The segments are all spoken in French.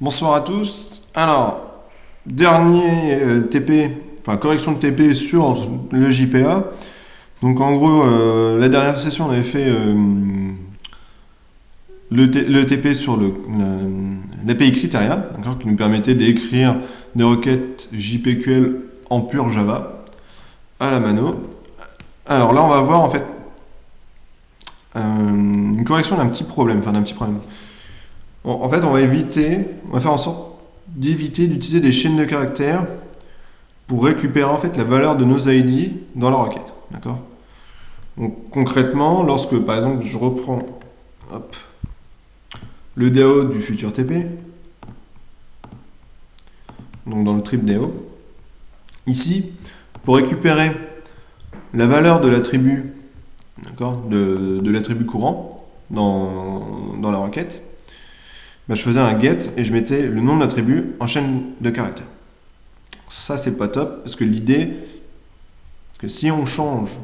Bonsoir à tous. Alors, dernier TP, enfin correction de TP sur le JPA. Donc en gros, la dernière session, on avait fait le TP sur l'API Criteria, d'accord, qui nous permettait d'écrire des requêtes JPQL en pur Java à la mano. Alors là, on va voir en fait une correction d'un petit problème, enfin d'un petit problème. En fait, on va faire en sorte d'éviter d'utiliser des chaînes de caractères pour récupérer en fait la valeur de nos ID dans la requête. D'accord. Donc concrètement, lorsque par exemple je reprends hop, le DAO du futur TP, donc dans le trip DAO, ici, pour récupérer la valeur de l'attribut, d'accord, de l'attribut courant dans la requête, je faisais un get et je mettais le nom de l'attribut en chaîne de caractères. Ça c'est pas top parce que l'idée, parce que si on change,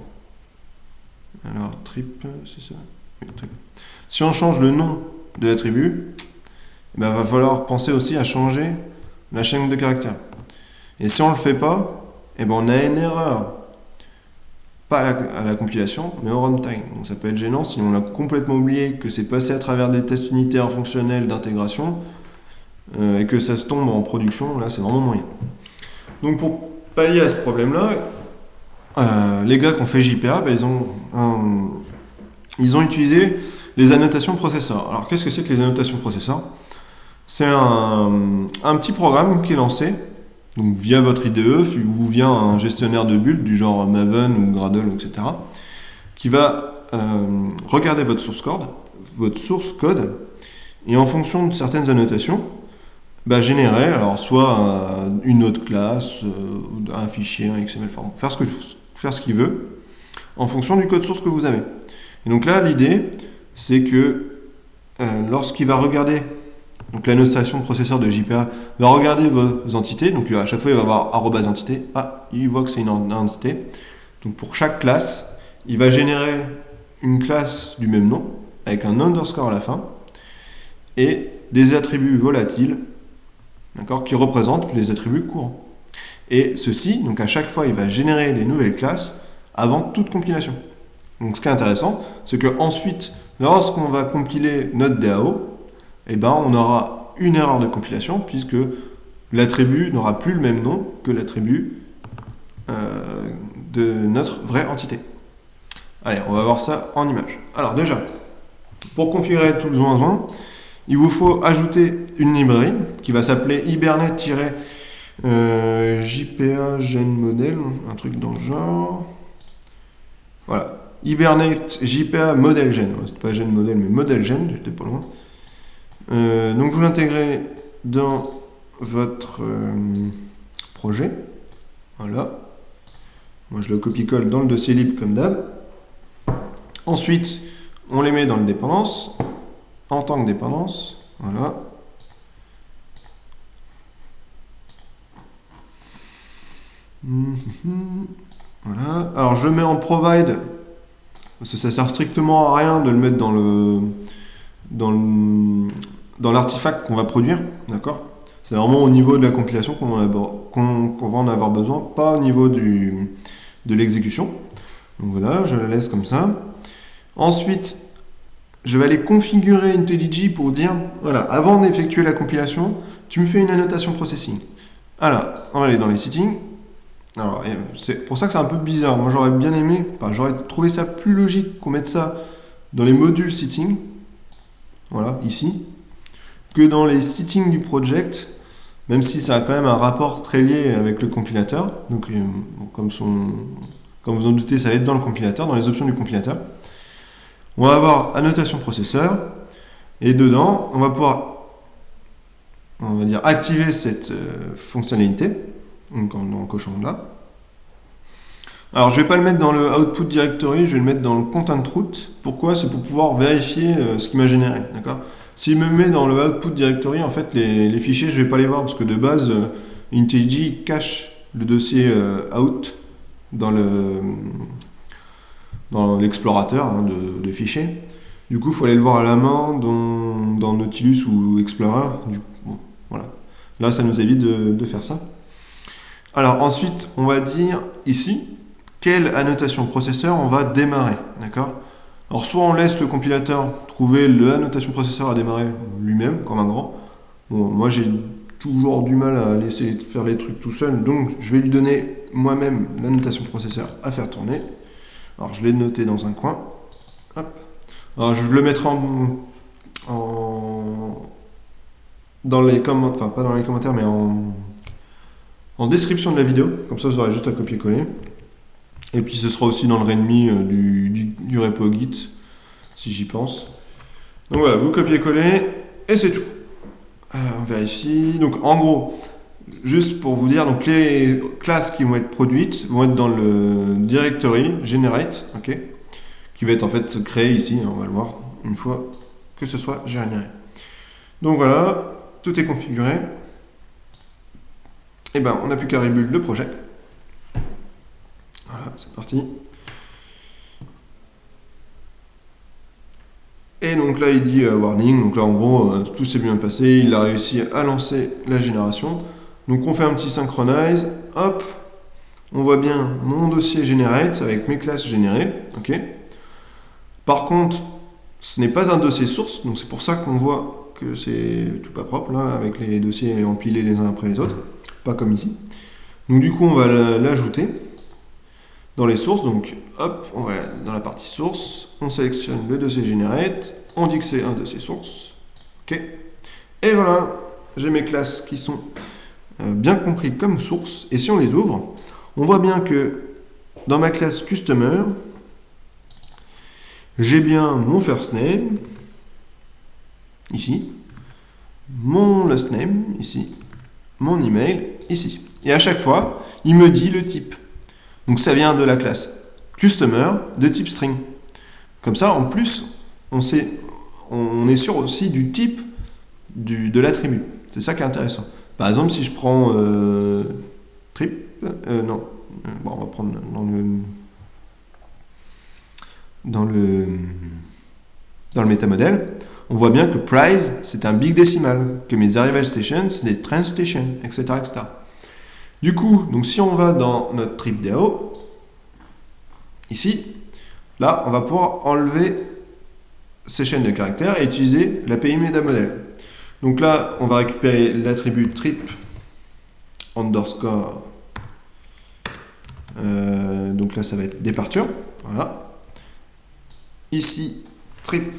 alors trip, c'est ça, oui, trip. Si on change le nom de l'attribut, il va falloir penser aussi à changer la chaîne de caractères. Et si on ne le fait pas, on a une erreur, pas à la compilation, mais au runtime. Donc ça peut être gênant si on a complètement oublié que c'est passé à travers des tests unitaires fonctionnels d'intégration et que ça se tombe en production, là c'est vraiment moyen. Donc pour pallier à ce problème-là, les gars qui ont fait JPA, ils ont utilisé les annotations processeurs. Alors qu'est-ce que c'est que les annotations processeurs? C'est un petit programme qui est lancé donc via votre IDE ou via un gestionnaire de bulles du genre Maven ou Gradle, etc. qui va regarder votre source code et en fonction de certaines annotations, générer alors soit une autre classe, un fichier, un XML format, faire ce qu'il veut en fonction du code source que vous avez. Et donc là, l'idée, c'est que lorsqu'il va regarder, donc la notation de processeur de JPA va regarder vos entités, donc à chaque fois il va avoir @entité, il voit que c'est une entité. Donc pour chaque classe, il va générer une classe du même nom, avec un underscore à la fin, et des attributs volatiles, d'accord, qui représentent les attributs courants. Et ceci, donc à chaque fois, il va générer des nouvelles classes avant toute compilation. Donc ce qui est intéressant, c'est que ensuite, lorsqu'on va compiler notre DAO, on aura une erreur de compilation puisque l'attribut n'aura plus le même nom que l'attribut de notre vraie entité. Allez, on va voir ça en image. Alors déjà, pour configurer tout le besoin, il vous faut ajouter une librairie qui va s'appeler hibernate-jpa genModel, un truc dans le genre. Voilà, hibernate jpa model gen, c'est pas genModel mais model gen, j'étais pas loin. Donc vous l'intégrez dans votre projet, voilà. Moi je le copie-colle dans le dossier lib comme d'hab. Ensuite, on les met dans le dépendance, en tant que dépendance, voilà. Voilà. Alors je le mets en provide, parce que ça sert strictement à rien de le mettre dans l'artefact qu'on va produire, d'accord. C'est vraiment au niveau de la compilation qu'on va en avoir besoin, pas au niveau de l'exécution. Donc voilà, je la laisse comme ça. Ensuite, je vais aller configurer IntelliJ pour dire, voilà, avant d'effectuer la compilation, tu me fais une annotation processing. Alors, on va aller dans les settings. Alors, c'est pour ça que c'est un peu bizarre. Moi, j'aurais bien aimé, j'aurais trouvé ça plus logique qu'on mette ça dans les modules settings, voilà, ici, que dans les settings du project, même si ça a quand même un rapport très lié avec le compilateur. Donc, comme vous en doutez, ça va être dans le compilateur, dans les options du compilateur. On va avoir annotation processeur, et dedans, on va pouvoir, on va dire, activer cette fonctionnalité, donc en cochant là. Alors, je ne vais pas le mettre dans le output directory, je vais le mettre dans le content root. Pourquoi? C'est pour pouvoir vérifier ce qu'il m'a généré, d'accord? S'il me met dans le output directory, en fait, les fichiers, je ne vais pas les voir, parce que de base, IntelliJ cache le dossier out dans l'explorateur de fichiers. Du coup, il faut aller le voir à la main dans Nautilus ou Explorer. Là, ça nous évite de faire ça. Alors ensuite, on va dire ici, quelle annotation processeur on va démarrer, d'accord? Alors soit on laisse le compilateur trouver l'annotation processeur à démarrer lui-même, comme un grand. Bon, moi j'ai toujours du mal à laisser faire les trucs tout seul, donc je vais lui donner moi-même l'annotation processeur à faire tourner. Alors je l'ai noté dans un coin. Hop. Alors je le mettrai dans les commentaires, enfin pas dans les commentaires, mais en description de la vidéo, comme ça vous aurez juste à copier-coller. Et puis ce sera aussi dans le README du repo Git, si j'y pense. Donc voilà, vous copiez-collez, et c'est tout. On vérifie. Donc en gros, juste pour vous dire, donc les classes qui vont être produites vont être dans le directory generate, ok, qui va être en fait créé ici, on va le voir une fois que ce soit généré. Donc voilà, tout est configuré. Et ben on n'a plus qu'à rebuild le projet. Voilà, c'est parti. Et donc là il dit warning, donc là en gros tout s'est bien passé, il a réussi à lancer la génération. Donc on fait un petit synchronize, hop, on voit bien mon dossier generate avec mes classes générées, ok. Par contre, ce n'est pas un dossier source, donc c'est pour ça qu'on voit que c'est tout pas propre là, avec les dossiers empilés les uns après les autres, pas comme ici. Donc du coup on va l'ajouter dans les sources, donc hop, on va dans la partie source, on sélectionne le dossier generate, on dit que c'est un dossier source, ok, et voilà, j'ai mes classes qui sont bien compris comme source, et si on les ouvre, on voit bien que dans ma classe customer, j'ai bien mon first name, ici, mon last name, ici, mon email, ici. Et à chaque fois, il me dit le type. Donc ça vient de la classe customer de type string. Comme ça, en plus, on est sûr aussi du type de l'attribut. C'est ça qui est intéressant. Par exemple, si je prends trip, non, bon, on va prendre dans le métamodèle, on voit bien que price, c'est un big decimal, que mes arrival stations, c'est des train stations, etc., etc. Du coup, donc si on va dans notre trip DAO, ici, là, on va pouvoir enlever ces chaînes de caractères et utiliser l'API MetaModel. Donc là, on va récupérer l'attribut trip underscore. Donc là, ça va être departure. Voilà. Ici, trip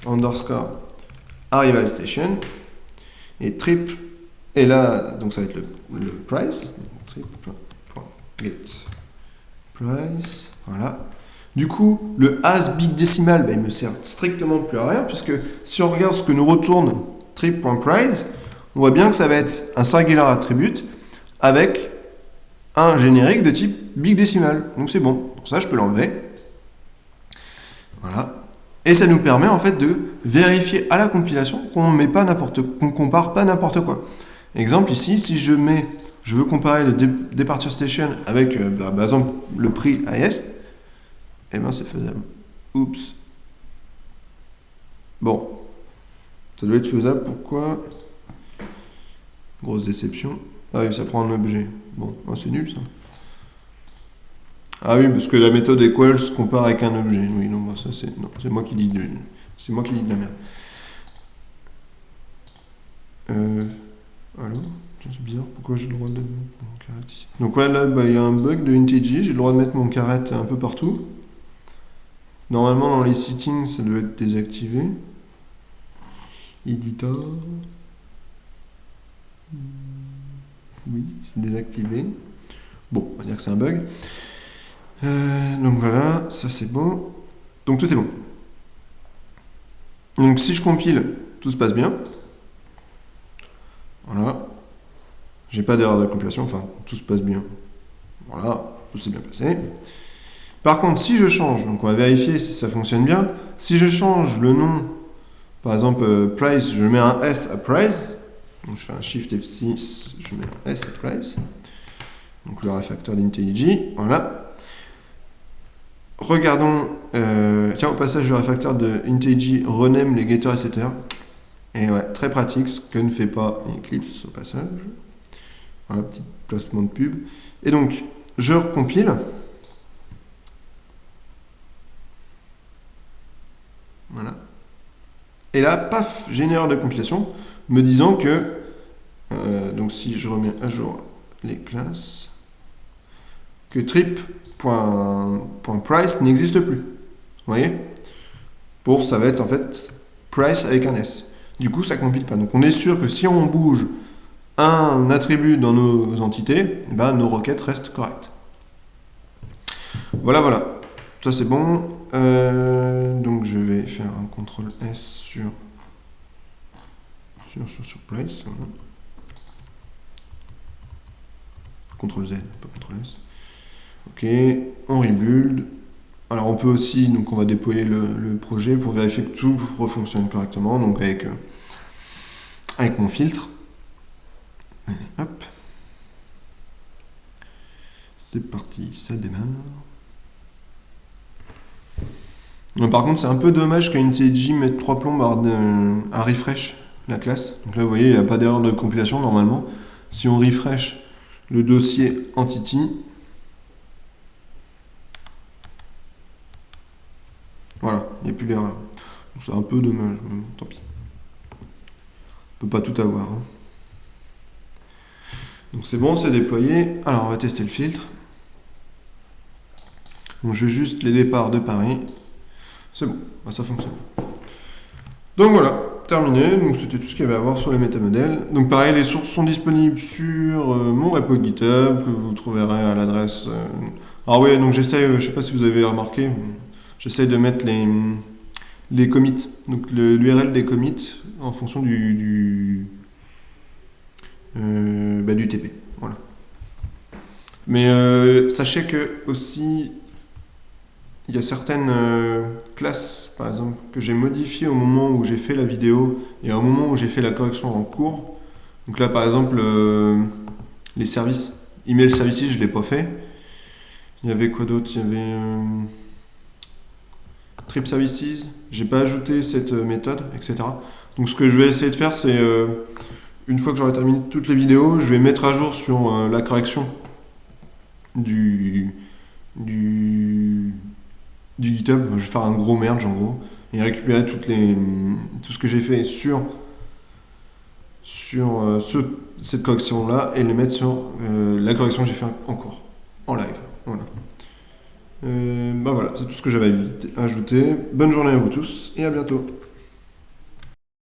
underscore arrival station. Et trip, et là, donc ça va être le price. Trip.get price. Voilà. Du coup, le as big decimal, il me sert strictement plus à rien, puisque si on regarde ce que nous retourne trip.price, on voit bien que ça va être un singular attribute avec un générique de type big decimal. Donc c'est bon. Donc ça, je peux l'enlever. Voilà. Et ça nous permet en fait de vérifier à la compilation qu'on compare pas n'importe quoi. Exemple ici, si je veux comparer le departure station avec par exemple le prix highest, eh bien c'est faisable. Oups. Bon. Ça doit être faisable, pourquoi? Grosse déception. Ah oui, ça prend un objet. Bon, c'est nul ça. Ah oui, parce que la méthode equals se compare avec un objet. Oui, non, ça c'est moi qui dis de la merde. Allô? C'est bizarre, pourquoi j'ai le droit de mettre mon caret ici? Donc ouais, là, il y a un bug de IntelliJ, j'ai le droit de mettre mon caret un peu partout. Normalement, dans les settings, ça doit être désactivé. Editor. Oui, c'est désactivé. Bon, on va dire que c'est un bug. Donc voilà, ça c'est bon. Donc tout est bon. Donc si je compile, tout se passe bien. Voilà. J'ai pas d'erreur de compilation, enfin tout se passe bien. Voilà, tout s'est bien passé. Par contre, si je change, donc on va vérifier si ça fonctionne bien. Si je change le nom, par exemple price, je mets un S à price. Donc je fais un Shift F6, je mets un S à price. Donc le refactor d'IntelliJ, voilà. Regardons, tiens au passage le refactor de IntelliJ rename les getters et setters. Et ouais, très pratique, ce que ne fait pas Eclipse au passage. Voilà, petit placement de pub. Et donc, je recompile. Voilà. Et là, paf, j'ai une erreur de compilation me disant que, donc si je remets à jour les classes, que trip.price n'existe plus. Vous voyez? Pour ça va être en fait price avec un S. Du coup, ça ne compile pas. Donc on est sûr que si on bouge un attribut dans nos entités, ben, nos requêtes restent correctes. Voilà, voilà. Ça c'est bon. Donc je vais faire un CTRL S sur price. Voilà. CTRL Z, pas CTRL S. Ok, on rebuild. Alors on peut aussi, donc on va déployer le projet pour vérifier que tout refonctionne correctement, donc avec mon filtre. Allez, hop. C'est parti, ça démarre. Donc, par contre, c'est un peu dommage qu'IntelliJ mette 3 plombes à refresh la classe. Donc là, vous voyez, il n'y a pas d'erreur de compilation normalement. Si on refresh le dossier entity, voilà, il n'y a plus l'erreur. C'est un peu dommage, mais bon, tant pis. On peut pas tout avoir. Hein. Donc c'est bon, c'est déployé. Alors on va tester le filtre. Donc je veux juste les départs de Paris. C'est bon, bah, ça fonctionne. Donc voilà, terminé. Donc c'était tout ce qu'il y avait à voir sur les métamodèles. Donc pareil, les sources sont disponibles sur mon repo GitHub que vous trouverez à l'adresse. Alors oui, donc j'essaye, je sais pas si vous avez remarqué, j'essaye de mettre les commits, donc l'URL des commits en fonction du TP. Voilà. Mais sachez que aussi il y a certaines classes, par exemple, que j'ai modifiées au moment où j'ai fait la vidéo et au moment où j'ai fait la correction en cours. Donc là, par exemple, les services, email services, je ne l'ai pas fait. Il y avait quoi d'autre? Il y avait trip services, j'ai pas ajouté cette méthode, etc. Donc ce que je vais essayer de faire, c'est une fois que j'aurai terminé toutes les vidéos, je vais mettre à jour sur la correction du GitHub. Je vais faire un gros merge en gros et récupérer tout ce que j'ai fait sur cette correction là et les mettre sur la correction que j'ai fait en cours, en live. Voilà. Bah voilà, c'est tout ce que j'avais à ajouter. Bonne journée à vous tous et à bientôt.